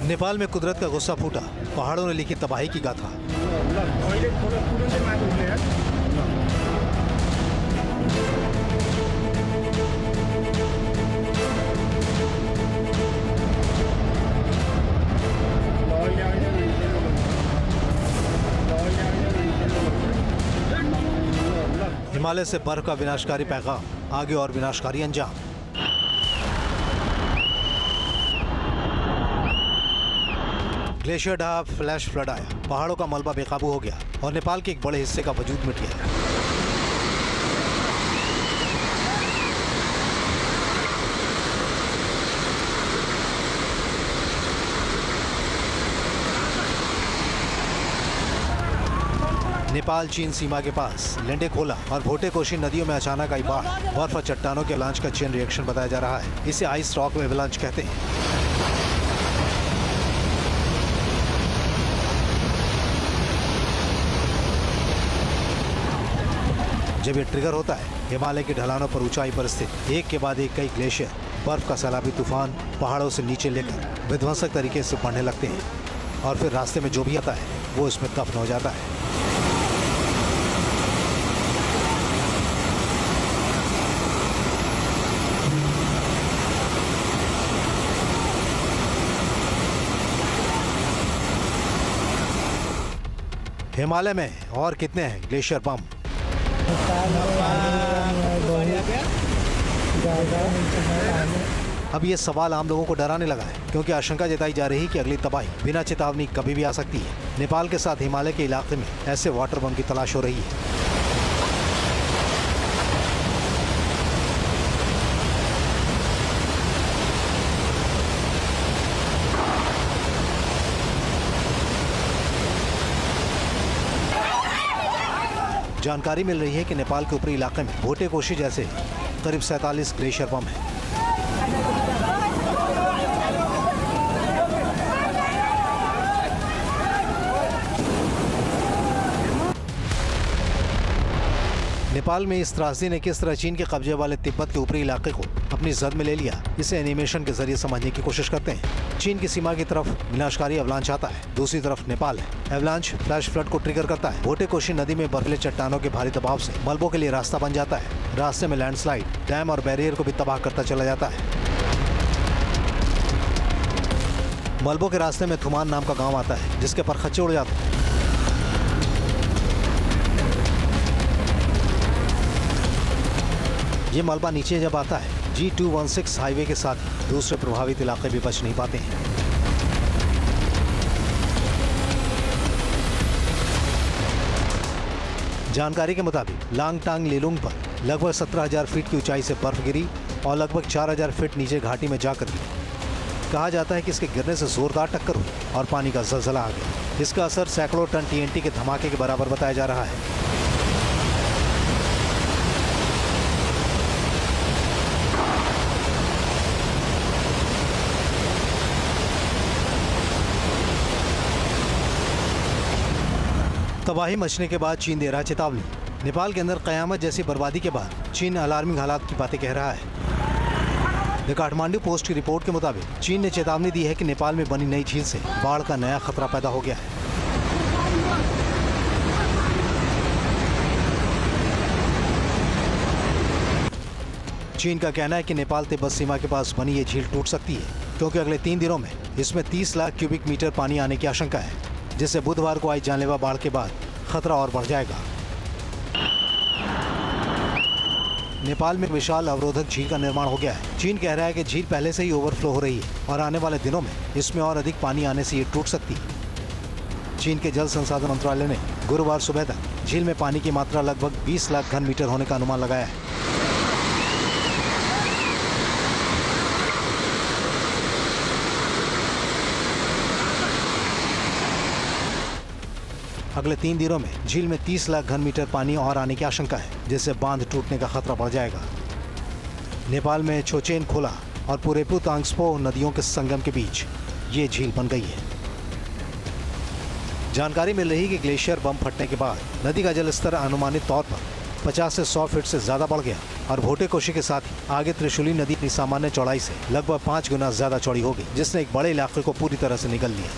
नेपाल में कुदरत का गुस्सा फूटा, पहाड़ों ने लिखी तबाही की गाथा। हिमालय से बर्फ का विनाशकारी पैगाम, आगे और विनाशकारी अंजाम। ग्लेशियर ढहा, फ्लैश फ्लड आया, पहाड़ों का मलबा बेकाबू हो गया और नेपाल के एक बड़े हिस्से का वजूद मिट गया। नेपाल चीन सीमा के पास लेंडे खोला और भोटे कोशी नदियों में अचानक आई बाढ़। बर्फ और चट्टानों के अवलांच का चेन रिएक्शन बताया जा रहा है। इसे आइस रॉक एवलांच कहते हैं। जब ये ट्रिगर होता है, हिमालय की ढलानों पर ऊंचाई पर स्थित एक के बाद एक कई ग्लेशियर बर्फ का सैलाबी तूफान पहाड़ों से नीचे लेकर विध्वंसक तरीके से बढ़ने लगते हैं और फिर रास्ते में जो भी आता है वो इसमें दफन हो जाता है। हिमालय में और कितने हैं ग्लेशियर बम? अब ये सवाल आम लोगों को डराने लगा है, क्योंकि आशंका जताई जा रही है कि अगली तबाही बिना चेतावनी कभी भी आ सकती है। नेपाल के साथ हिमालय के इलाके में ऐसे वाटर बम की तलाश हो रही है। जानकारी मिल रही है कि नेपाल के ऊपरी इलाके में भोटे कोशी जैसे करीब 47 ग्लेशियर बम हैं। नेपाल में इस त्रासदी ने किस तरह चीन के कब्जे वाले तिब्बत के ऊपरी इलाके को अपनी जद में ले लिया, इसे एनिमेशन के जरिए समझने की कोशिश करते हैं। चीन की सीमा की तरफ विनाशकारी अवलांच आता है, दूसरी तरफ नेपाल है। अवलांच फ्लैश फ्लड को ट्रिगर करता है। भोटे कोशी नदी में बर्फीले चट्टानों के भारी दबाव से मलबों के लिए रास्ता बन जाता है। रास्ते में लैंडस्लाइड, डैम और बैरियर को भी तबाह करता चला जाता है। मलबों के रास्ते में थुमान नाम का गाँव आता है, जिसके परखच्चे उड़ जाते हैं। ये मलबा नीचे जब आता है, G216 हाईवे के साथ ही दूसरे प्रभावित इलाके भी बच नहीं पाते हैं। जानकारी के मुताबिक लांगटांग लेलुंग पर लगभग 17,000 फीट की ऊंचाई से बर्फ गिरी और लगभग 4,000 फीट नीचे घाटी में जाकर गिरी। कहा जाता है कि इसके गिरने से जोरदार टक्कर हुई और पानी का ज़लज़ला आ गया। इसका असर सैकड़ों टन TNT के धमाके के बराबर बताया जा रहा है। तबाही मचने के बाद चीन दे रहा चेतावनी। नेपाल के अंदर कयामत जैसी बर्बादी के बाद चीन अलार्मिंग हालात की बातें कह रहा है। द काठमांडू पोस्ट की रिपोर्ट के मुताबिक चीन ने चेतावनी दी है कि नेपाल में बनी नई झील से बाढ़ का नया खतरा पैदा हो गया है। चीन का कहना है कि नेपाल तिब्बत सीमा के पास बनी ये झील टूट सकती है, क्योंकि अगले 3 दिनों में इसमें 30 लाख क्यूबिक मीटर पानी आने की आशंका है, जिससे बुधवार को आई जानलेवा बाढ़ के बाद खतरा और बढ़ जाएगा। नेपाल में विशाल अवरोधक झील का निर्माण हो गया है। चीन कह रहा है कि झील पहले से ही ओवरफ्लो हो रही है और आने वाले दिनों में इसमें और अधिक पानी आने से ये टूट सकती है। चीन के जल संसाधन मंत्रालय ने गुरुवार सुबह तक झील में पानी की मात्रा लगभग 20 लाख घन मीटर होने का अनुमान लगाया है। अगले 3 दिनों में झील में 30 लाख घन मीटर पानी और आने की आशंका है, जिससे बांध टूटने का खतरा बढ़ जाएगा। नेपाल में छोचेन खोला और पुरेपु तांग्सपो नदियों के संगम के बीच ये झील बन गई है। जानकारी मिल रही है कि ग्लेशियर बम फटने के बाद नदी का जल स्तर अनुमानित तौर पर 50 से 100 फीट से ज्यादा बढ़ गया और भोटे कोशी के साथ ही आगे त्रिशूली नदी अपनी सामान्य चौड़ाई से लगभग 5 गुना ज्यादा चौड़ी हो गई, जिसने एक बड़े इलाके को पूरी तरह से निगल लिया।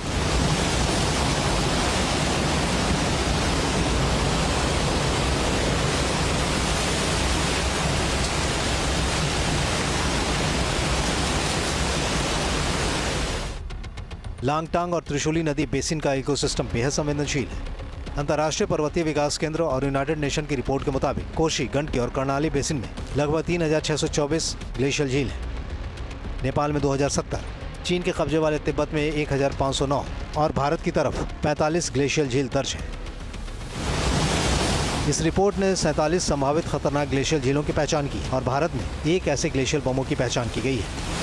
लांगटांग और त्रिशूली नदी बेसिन का इकोसिस्टम बेहद संवेदनशील है। अंतर्राष्ट्रीय पर्वतीय विकास केंद्र और यूनाइटेड नेशन की रिपोर्ट के मुताबिक कोशी, गंडकी और कर्णाली बेसिन में लगभग 3624 ग्लेशियल झील है। नेपाल में 2070, चीन के कब्जे वाले तिब्बत में 1509 और भारत की तरफ 45 ग्लेशियल झील दर्ज है। इस रिपोर्ट ने 47 संभावित खतरनाक ग्लेशियल झीलों की पहचान की और भारत में एक ऐसे ग्लेशियल बमों की पहचान की गई है।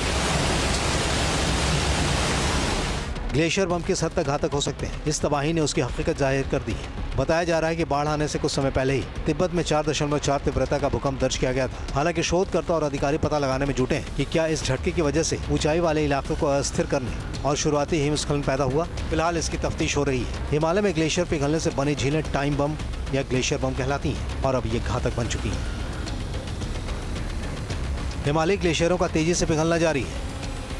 ग्लेशियर बम किस हद तक घातक हो सकते हैं, इस तबाही ने उसकी हकीकत जाहिर कर दी है। बताया जा रहा है कि बाढ़ आने से कुछ समय पहले ही तिब्बत में 4.4 तीव्रता का भूकंप दर्ज किया गया था। हालांकि शोधकर्ता और अधिकारी पता लगाने में जुटे हैं कि क्या इस झटके की वजह से ऊंचाई वाले इलाकों को अस्थिर करने और शुरुआती हिमस्खलन पैदा हुआ। फिलहाल इसकी तफ्तीश हो रही है। हिमालय में ग्लेशियर पिघलने से बनी झीलें टाइम बम या ग्लेशियर बम कहलाती हैं और अब ये घातक बन चुकी हैं। हिमालयी ग्लेशियरों का तेजी से पिघलना जारी है।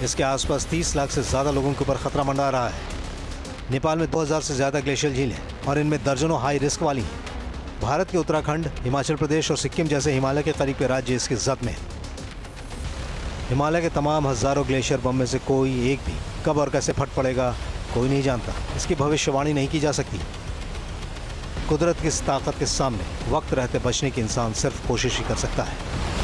इसके आसपास 30 लाख से ज्यादा लोगों के ऊपर खतरा मंडरा रहा है। नेपाल में 2000 से ज्यादा ग्लेशियल झील हैं और इनमें दर्जनों हाई रिस्क वाली हैं। भारत के उत्तराखंड, हिमाचल प्रदेश और सिक्किम जैसे हिमालय के करीब के राज्य इसकी जद में हैं। हिमालय के तमाम हजारों ग्लेशियर बम में से कोई एक भी कब और कैसे फट पड़ेगा कोई नहीं जानता। इसकी भविष्यवाणी नहीं की जा सकती। कुदरत की इस ताकत के सामने वक्त रहते बचने की इंसान सिर्फ कोशिश ही कर सकता है।